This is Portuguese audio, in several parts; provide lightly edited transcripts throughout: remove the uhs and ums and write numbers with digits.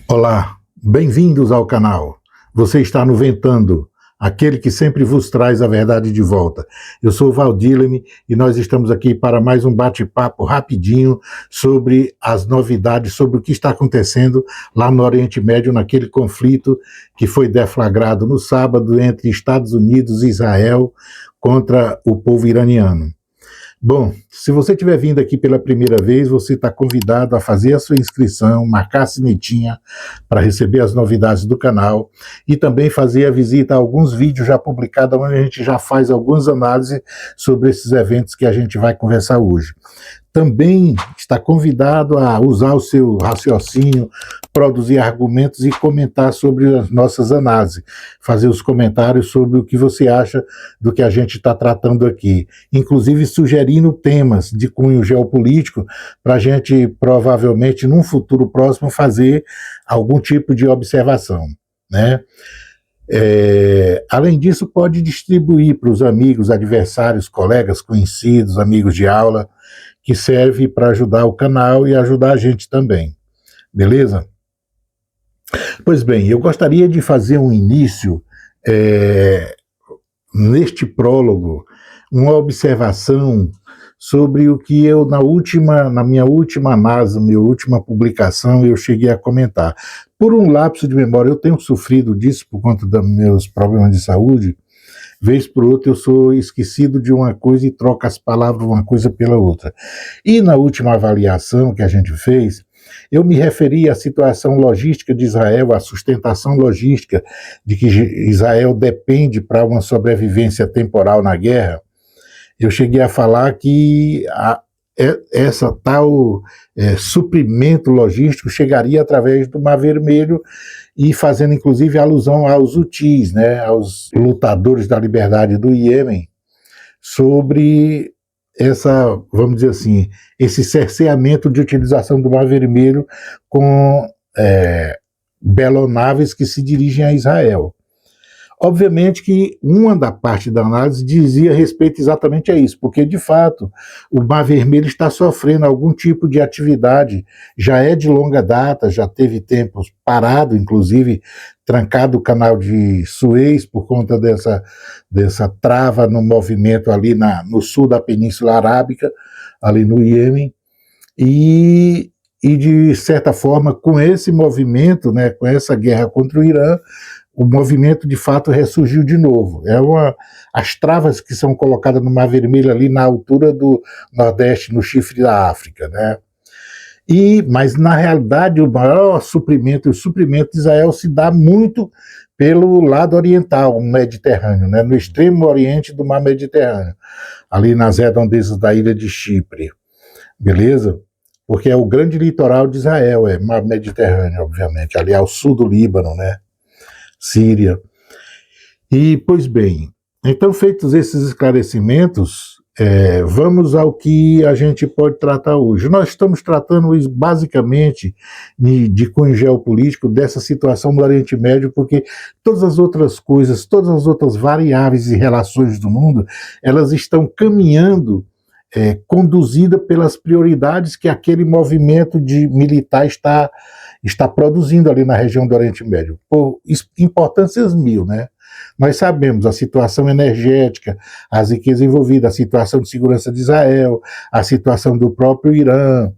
Olá, bem-vindos ao canal. Você está no Ventando, aquele que sempre vos traz a verdade de volta. Eu sou o Valdileme e nós estamos aqui para mais um bate-papo rapidinho sobre as novidades, sobre o que está acontecendo lá no Oriente Médio, naquele conflito que foi deflagrado no sábado entre Estados Unidos e Israel contra o povo iraniano. Bom, se você estiver vindo aqui pela primeira vez, você está convidado a fazer a sua inscrição, marcar a sinetinha para receber as novidades do canal e também fazer a visita a alguns vídeos já publicados, onde a gente já faz algumas análises sobre esses eventos que a gente vai conversar hoje. Também está convidado a usar o seu raciocínio, produzir argumentos e comentar sobre as nossas análises, fazer os comentários sobre o que você acha do que a gente está tratando aqui, inclusive sugerindo temas de cunho geopolítico para a gente provavelmente num futuro próximo fazer algum tipo de observação, né? Além disso, pode distribuir para os amigos, adversários, colegas, conhecidos, amigos de aula, que serve para ajudar o canal e ajudar a gente também, beleza? Pois bem, eu gostaria de fazer um início neste prólogo, uma observação sobre o que eu, na minha última análise, minha última publicação, eu cheguei a comentar. Por um lapso de memória, eu tenho sofrido disso por conta dos meus problemas de saúde. Vez por outra eu sou esquecido de uma coisa e troco as palavras uma coisa pela outra. E na última avaliação que a gente fez, eu me referi à situação logística de Israel, à sustentação logística de que Israel depende para uma sobrevivência temporal na guerra. Eu cheguei a falar que essa tal suprimento logístico chegaria através do Mar Vermelho e fazendo inclusive alusão aos Houthis, né, aos lutadores da liberdade do Iêmen, sobre vamos dizer assim, esse cerceamento de utilização do Mar Vermelho com belonaves que se dirigem a Israel. Obviamente que uma da parte da análise dizia respeito exatamente a isso, porque de fato o Mar Vermelho está sofrendo algum tipo de atividade, já é de longa data, já teve tempos parado, inclusive trancado o canal de Suez por conta dessa trava no movimento ali no sul da Península Arábica, ali no Iêmen, e de certa forma com esse movimento, né, com essa guerra contra o Irã, o movimento de fato ressurgiu de novo. As travas que são colocadas no Mar Vermelho ali na altura do Nordeste, no chifre da África, né? Mas na realidade o maior suprimento, o suprimento de Israel se dá muito pelo lado oriental, o Mediterrâneo, né? No extremo oriente do Mar Mediterrâneo, ali nas redondezas da ilha de Chipre, beleza? Porque é o grande litoral de Israel, Mar Mediterrâneo, obviamente, ali ao sul do Líbano, né? Síria. E, pois bem, então feitos esses esclarecimentos, vamos ao que a gente pode tratar hoje. Nós estamos tratando basicamente de cunho geopolítico dessa situação do Oriente Médio, porque todas as outras coisas, todas as outras variáveis e relações do mundo, elas estão caminhando conduzida pelas prioridades que aquele movimento militar está produzindo ali na região do Oriente Médio, por importâncias mil, né? Nós sabemos a situação energética, as riquezas envolvidas, a situação de segurança de Israel, a situação do próprio Irã,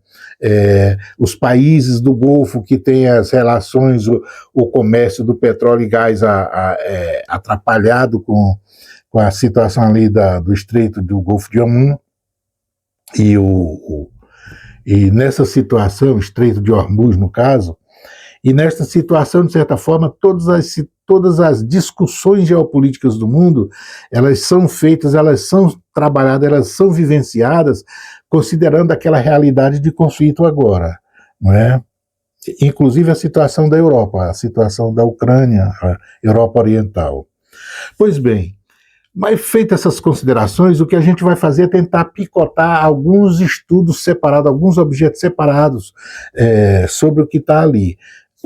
os países do Golfo que têm as relações, o comércio do petróleo e gás atrapalhado com a situação ali do Estreito do Golfo de Omã, e nessa situação, Estreito de Hormuz no caso, e nesta situação, de certa forma, todas as discussões geopolíticas do mundo, elas são feitas, elas são trabalhadas, elas são vivenciadas, considerando aquela realidade de conflito agora, não é? Inclusive a situação da Europa, a situação da Ucrânia, a Europa Oriental. Pois bem, Mas, feitas essas considerações, o que a gente vai fazer é tentar picotar alguns estudos separados, alguns objetos separados sobre o que está ali.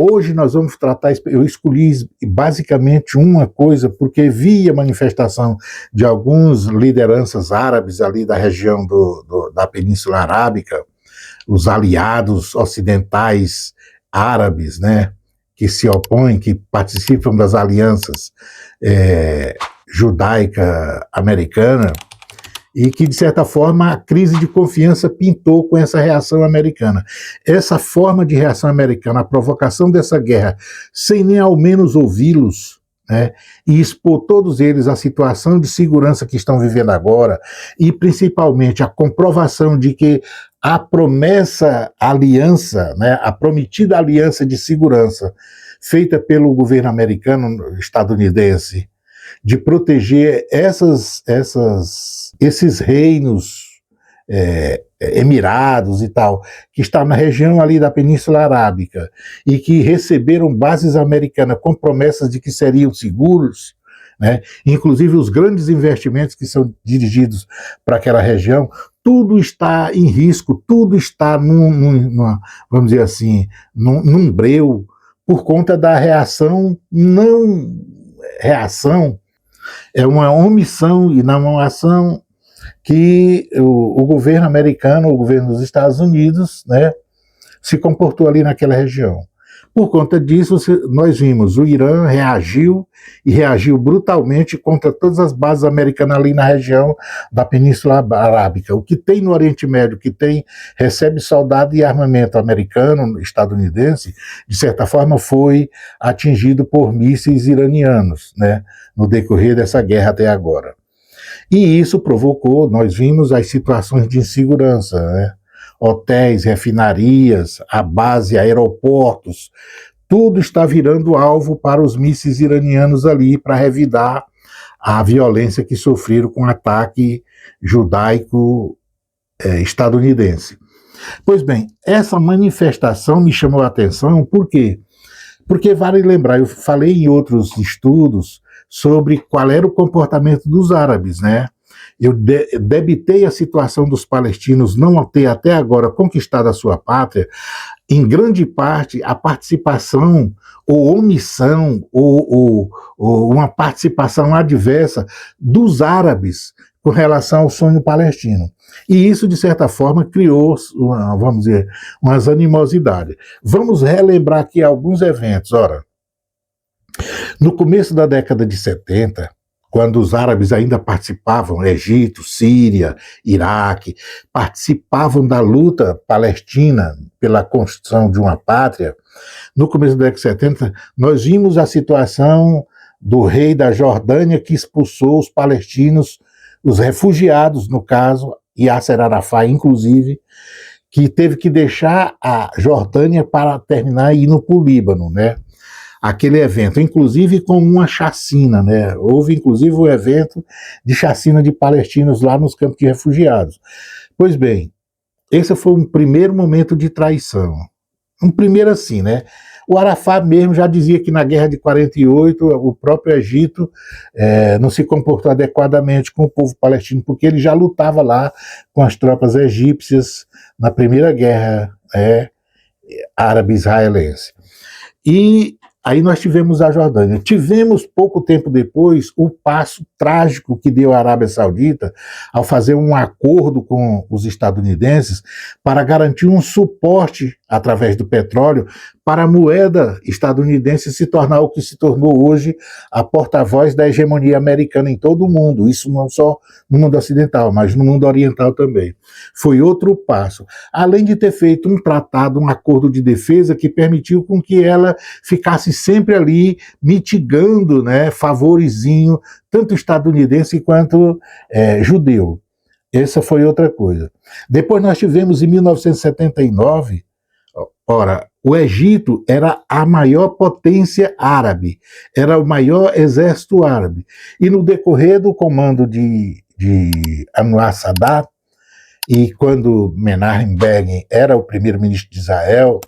Hoje nós vamos tratar, eu escolhi basicamente uma coisa, porque vi a manifestação de algumas lideranças árabes ali da região da Península Arábica, os aliados ocidentais árabes, né, que se opõem, que participam das alianças judaica-americana, e que, de certa forma, a crise de confiança pintou com essa reação americana. Essa forma de reação americana, a provocação dessa guerra, sem nem ao menos ouvi-los, né, e expor todos eles à situação de segurança que estão vivendo agora, e principalmente a comprovação de que a promessa aliança, né, a prometida aliança de segurança feita pelo governo americano, estadunidense, de proteger esses reinos, emirados e tal, que está na região ali da Península Arábica, e que receberam bases americanas com promessas de que seriam seguros, né? Inclusive os grandes investimentos que são dirigidos para aquela região, tudo está em risco, tudo está vamos dizer assim, num breu, por conta da reação, é uma omissão e não uma ação que o governo americano, o governo dos Estados Unidos, né, se comportou ali naquela região. Por conta disso, nós vimos o Irã reagiu brutalmente contra todas as bases americanas ali na região da Península Arábica. O que tem no Oriente Médio, recebe soldado e armamento americano, estadunidense, de certa forma foi atingido por mísseis iranianos, né, no decorrer dessa guerra até agora. E isso provocou, nós vimos as situações de insegurança, né? Hotéis, refinarias, a base, aeroportos, tudo está virando alvo para os mísseis iranianos ali, para revidar a violência que sofreram com o ataque judaico estadunidense. Pois bem, essa manifestação me chamou a atenção, por quê? Porque vale lembrar, eu falei em outros estudos sobre qual era o comportamento dos árabes, né? Eu debitei a situação dos palestinos não ter até agora conquistado a sua pátria, em grande parte a participação ou omissão ou uma participação adversa dos árabes com relação ao sonho palestino. E isso, de certa forma, criou, vamos dizer, umas animosidades. Vamos relembrar aqui alguns eventos. Ora, no começo da década de 70, quando os árabes ainda participavam, Egito, Síria, Iraque, participavam da luta palestina pela construção de uma pátria, no começo da década de 70, nós vimos a situação do rei da Jordânia que expulsou os palestinos, os refugiados, no caso, Yasser Arafat, inclusive, que teve que deixar a Jordânia para terminar e ir para o Líbano, né? Aquele evento, inclusive com uma chacina, né? Houve inclusive um evento de chacina de palestinos lá nos campos de refugiados. Pois bem, esse foi um primeiro momento de traição. Um primeiro assim, né? O Arafat mesmo já dizia que na guerra de 48 o próprio Egito não se comportou adequadamente com o povo palestino, porque ele já lutava lá com as tropas egípcias na primeira guerra árabe-israelense. E aí nós tivemos a Jordânia. Tivemos, pouco tempo depois, o passo trágico que deu a Arábia Saudita ao fazer um acordo com os estadunidenses para garantir um suporte, através do petróleo, para a moeda estadunidense se tornar o que se tornou hoje a porta-voz da hegemonia americana em todo o mundo. Isso não só no mundo ocidental, mas no mundo oriental também. Foi outro passo. Além de ter feito um tratado, um acordo de defesa que permitiu com que ela ficasse sempre ali mitigando, né, favorizinho, tanto estadunidense quanto judeu. Essa foi outra coisa. Depois nós tivemos, em 1979, o Egito era a maior potência árabe, era o maior exército árabe. E no decorrer do comando de Anwar Sadat, e quando Menachem Begin era o primeiro-ministro de Israel,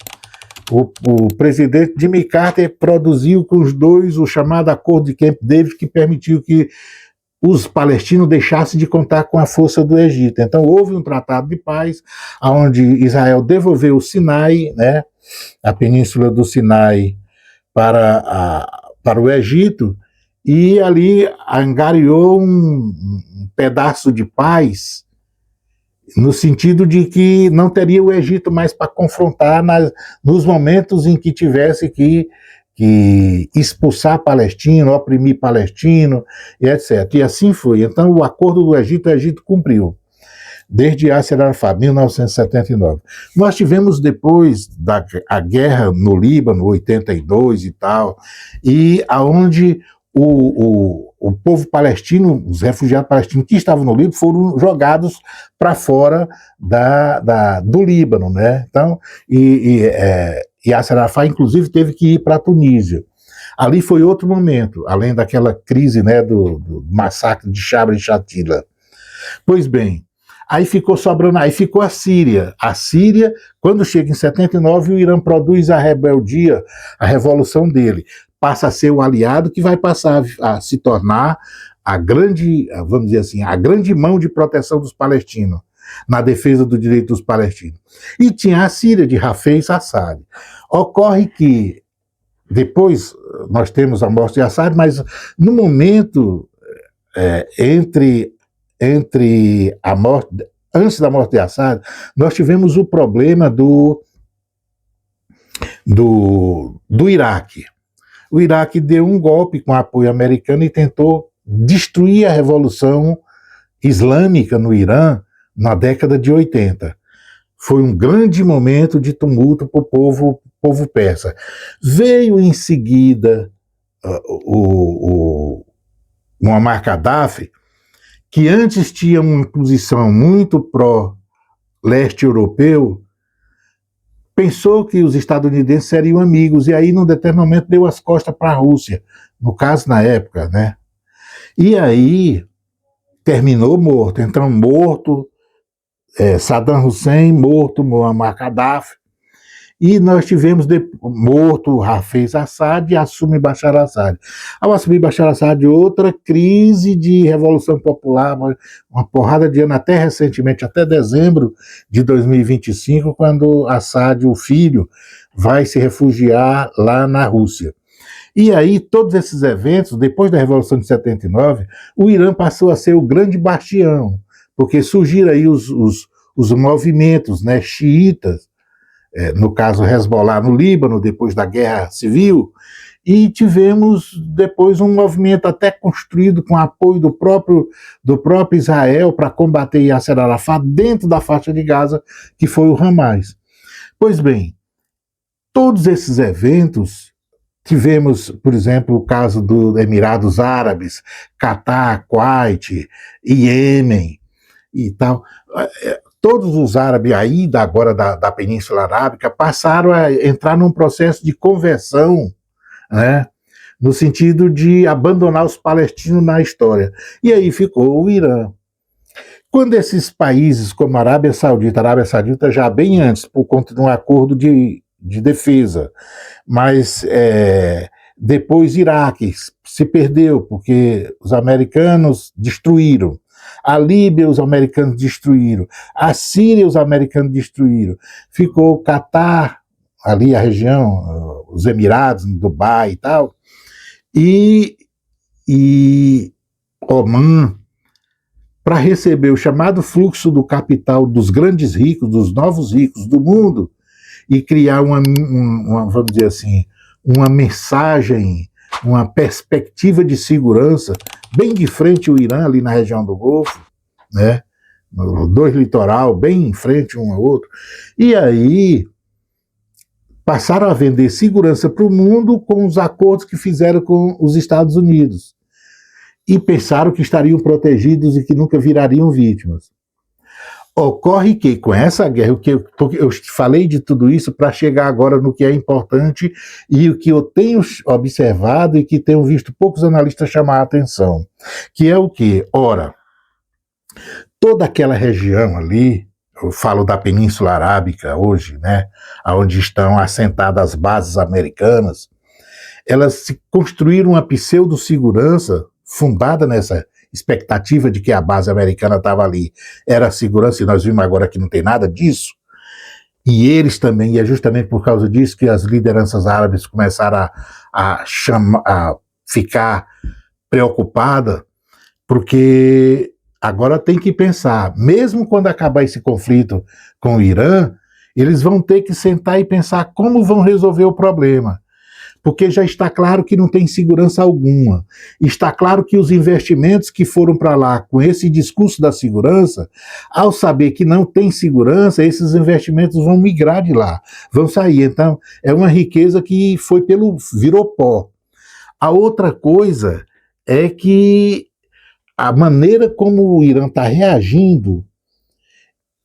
o presidente Jimmy Carter produziu com os dois o chamado Acordo de Camp David, que permitiu que os palestinos deixassem de contar com a força do Egito. Então houve um tratado de paz, onde Israel devolveu o Sinai, né, a península do Sinai, para o Egito, e ali angariou um pedaço de paz, no sentido de que não teria o Egito mais para confrontar nos momentos em que tivesse que expulsar palestino, oprimir palestino, e etc. E assim foi. Então, o acordo do Egito, o Egito cumpriu, desde Yasser Arafat, 1979. Nós tivemos depois a guerra no Líbano, 82 e tal, e aonde o povo palestino, os refugiados palestinos que estavam no Líbano, foram jogados para fora do Líbano, né? Então, Yasser Arafat, inclusive, teve que ir para a Tunísia. Ali foi outro momento, além daquela crise, né, do massacre de Sabra e Shatila. Pois bem, aí ficou sobrando, aí ficou a Síria. A Síria, quando chega em 79, o Irã produz a rebeldia, a revolução dele. Passa a ser o aliado que vai passar a se tornar a grande, vamos dizer assim, a grande mão de proteção dos palestinos, na defesa do direito dos palestinos. E tinha a Síria, de Hafez Assad. Ocorre que depois nós temos a morte de Assad, mas no momento entre a morte, antes da morte de Assad, nós tivemos o problema do Iraque. O Iraque deu um golpe com apoio americano e tentou destruir a revolução islâmica no Irã na década de 80. Foi um grande momento de tumulto para o povo persa. Veio em seguida o Muammar Gaddafi, que antes tinha uma posição muito pró-leste europeu, pensou que os estadunidenses seriam amigos, e aí, num determinado momento, deu as costas para a Rússia, no caso, na época, né? E aí, terminou morto. Então, morto Saddam Hussein, morto Muammar Gaddafi, e nós tivemos morto Hafez Assad e assume Bashar Assad. Ao assumir Bashar Assad, outra crise de revolução popular, uma porrada de ano, até recentemente, até dezembro de 2025, quando Assad, o filho, vai se refugiar lá na Rússia. E aí, todos esses eventos, depois da Revolução de 79, o Irã passou a ser o grande bastião, porque surgiram aí os movimentos, né, xiitas, no caso Hezbollah no Líbano, depois da Guerra Civil, e tivemos depois um movimento até construído com apoio do próprio Israel para combater Yasser Arafat dentro da faixa de Gaza, que foi o Hamas. Pois bem, todos esses eventos, tivemos, por exemplo, o caso dos Emirados Árabes, Catar, Kuwait, Iêmen e tal. Todos os árabes aí, agora da Península Arábica, passaram a entrar num processo de conversão, né, no sentido de abandonar os palestinos na história. E aí ficou o Irã. Quando esses países como a Arábia Saudita já bem antes, por conta de um acordo de defesa, mas depois Iraque se perdeu, porque os americanos destruíram. A Líbia, os americanos destruíram. A Síria, os americanos destruíram. Ficou o Catar, ali a região, os Emirados, Dubai e tal, e Omã, para receber o chamado fluxo do capital dos grandes ricos, dos novos ricos do mundo, e criar vamos dizer assim, uma mensagem, uma perspectiva de segurança, bem de frente ao Irã, ali na região do Golfo, né? Dois litoral, bem em frente um ao outro. E aí passaram a vender segurança para o mundo com os acordos que fizeram com os Estados Unidos. E pensaram que estariam protegidos e que nunca virariam vítimas. Ocorre que, com essa guerra, porque eu falei de tudo isso para chegar agora no que é importante e o que eu tenho observado e que tenho visto poucos analistas chamar a atenção, que é o quê? Ora, toda aquela região ali, eu falo da Península Arábica hoje, né, onde estão assentadas as bases americanas, elas se construíram uma pseudo-segurança fundada nessa expectativa de que a base americana estava ali era a segurança, e nós vimos agora que não tem nada disso. E eles também, e é justamente por causa disso que as lideranças árabes começaram a ficar preocupadas, porque agora tem que pensar, mesmo quando acabar esse conflito com o Irã, eles vão ter que sentar e pensar como vão resolver o problema. Porque já está claro que não tem segurança alguma. Está claro que os investimentos que foram para lá com esse discurso da segurança, ao saber que não tem segurança, esses investimentos vão migrar de lá, vão sair. Então, é uma riqueza que virou pó. A outra coisa é que a maneira como o Irã está reagindo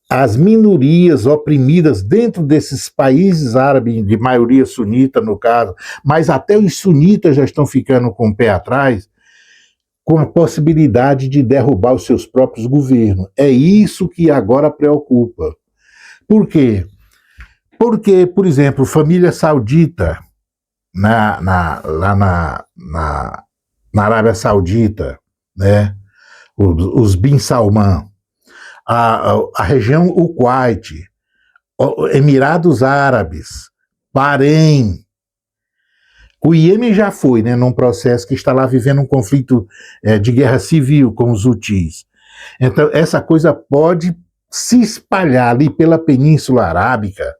às minorias oprimidas dentro desses países árabes, de maioria sunita no caso, mas até os sunitas já estão ficando com o pé atrás, com a possibilidade de derrubar os seus próprios governos. É isso que agora preocupa. Por quê? Porque, por exemplo, família saudita, lá na Arábia Saudita, né? Os Bin Salman, a região o Kuwait, Emirados Árabes, Bahrein. O Iêmen já foi, né, num processo que está lá vivendo um conflito de guerra civil com os Houthis. Então, essa coisa pode se espalhar ali pela Península Arábica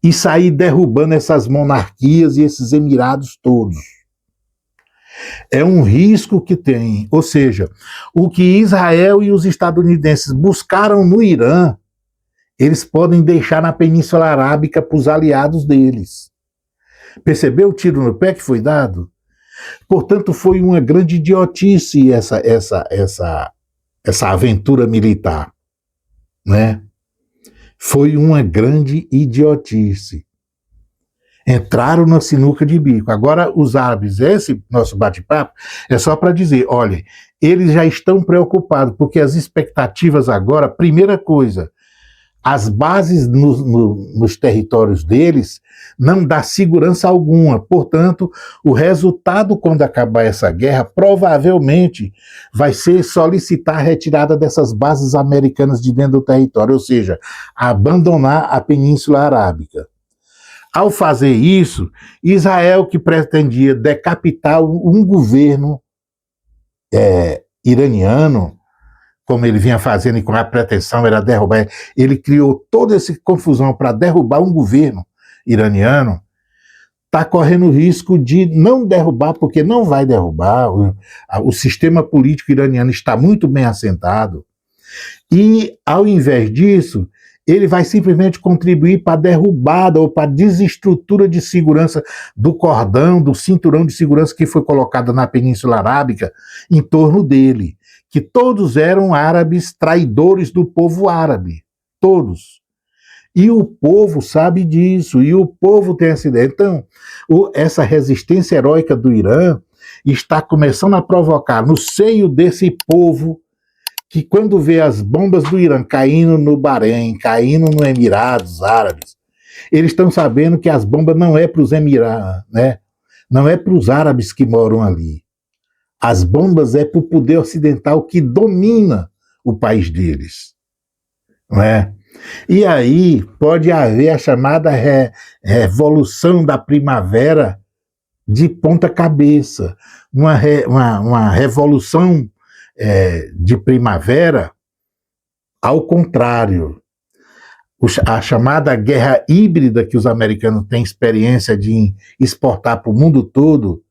e sair derrubando essas monarquias e esses emirados todos. É um risco que tem. Ou seja, o que Israel e os estadunidenses buscaram no Irã, eles podem deixar na Península Arábica para os aliados deles. Percebeu o tiro no pé que foi dado? Portanto, foi uma grande idiotice essa aventura militar, né? Foi uma grande idiotice. Entraram na sinuca de bico. Agora, os árabes, esse nosso bate-papo, é só para dizer, olha, eles já estão preocupados, porque as expectativas agora, primeira coisa, as bases nos territórios deles não dá segurança alguma. Portanto, o resultado quando acabar essa guerra provavelmente vai ser solicitar a retirada dessas bases americanas de dentro do território, ou seja, abandonar a Península Arábica. Ao fazer isso, Israel, que pretendia decapitar um governo iraniano, como ele vinha fazendo e com a pretensão era derrubar, ele criou toda essa confusão para derrubar um governo iraniano, está correndo risco de não derrubar, porque não vai derrubar, o sistema político iraniano está muito bem assentado, e ao invés disso, ele vai simplesmente contribuir para a derrubada ou para a desestrutura de segurança do cordão, do cinturão de segurança que foi colocado na Península Arábica em torno dele, que todos eram árabes traidores do povo árabe, todos. E o povo sabe disso, e o povo tem essa ideia. Então, essa resistência heróica do Irã está começando a provocar no seio desse povo que quando vê as bombas do Irã caindo no Bahrein, caindo no Emirados Árabes, eles estão sabendo que as bombas não é para os Emirados, né? Não é para os árabes que moram ali. As bombas é para o poder ocidental que domina o país deles, não é? E aí pode haver a chamada revolução da primavera de ponta cabeça, uma revolução de primavera ao contrário. A chamada guerra híbrida que os americanos têm experiência de exportar para o mundo todo,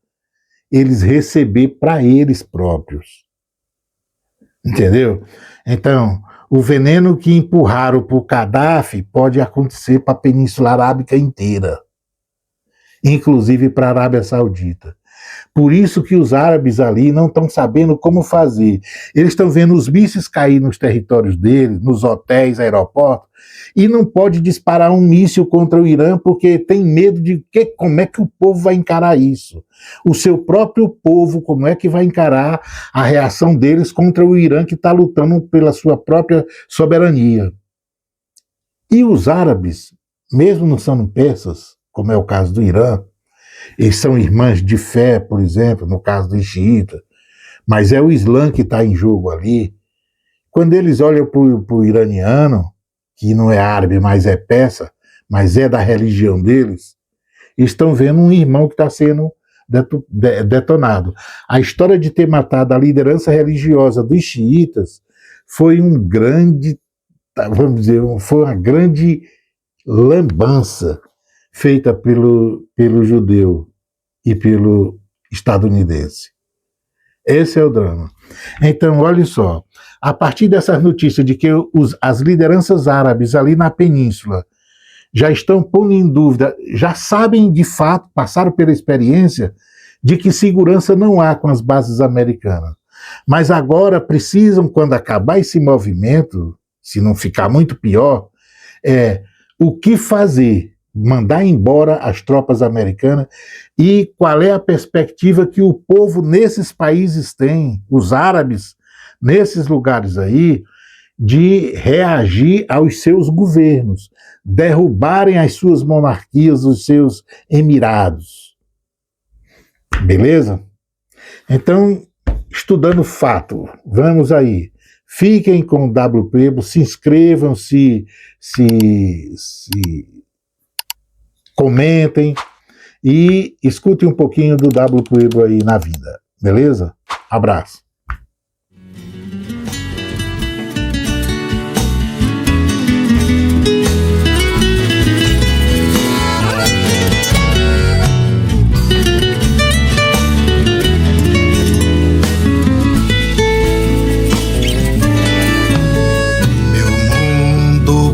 eles receber para eles próprios. Entendeu? Então, o veneno que empurraram para o Gaddafi pode acontecer para a Península Arábica inteira, inclusive para a Arábia Saudita. Por isso que os árabes ali não estão sabendo como fazer. Eles estão vendo os mísseis cair nos territórios deles, nos hotéis, aeroportos, e não pode disparar um míssil contra o Irã porque tem medo de como é que o povo vai encarar isso. O seu próprio povo, como é que vai encarar a reação deles contra o Irã que está lutando pela sua própria soberania. E os árabes, mesmo não sendo persas, como é o caso do Irã, eles são irmãs de fé, por exemplo, no caso dos xiitas, mas é o Islã que está em jogo ali. Quando eles olham para o iraniano, que não é árabe, mas é persa, mas é da religião deles, estão vendo um irmão que está sendo detonado. A história de ter matado a liderança religiosa dos xiitas foi um grande, vamos dizer, foi uma grande lambança feita pelo judeu e pelo estadunidense. Esse é o drama. Então, olha só, a partir dessas notícias de que as lideranças árabes ali na península já estão pondo em dúvida, já sabem de fato, passaram pela experiência de que segurança não há com as bases americanas. Mas agora precisam, quando acabar esse movimento, se não ficar muito pior, o que fazer? Mandar embora as tropas americanas e qual é a perspectiva que o povo nesses países tem, os árabes, nesses lugares aí, de reagir aos seus governos, derrubarem as suas monarquias, os seus emirados. Beleza? Então, estudando fato, vamos aí. Fiquem com o W Prebo, se inscrevam, se comentem e escutem um pouquinho do W Prebo aí na vida. Beleza? Abraço.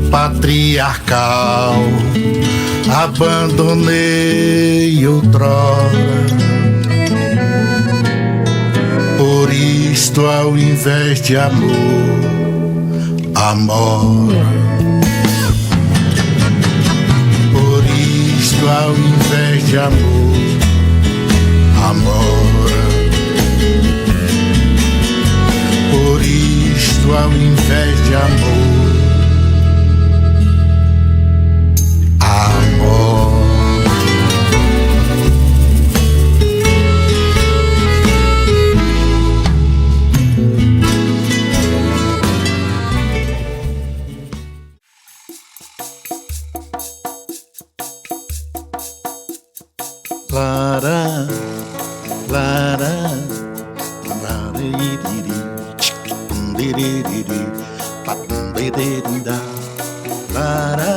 Patriarcal, abandonei outrora. Por isto, ao invés de amor, amora. Por isto, ao invés de amor, amora. Por isto, ao invés de amor, Lara, lara, lara,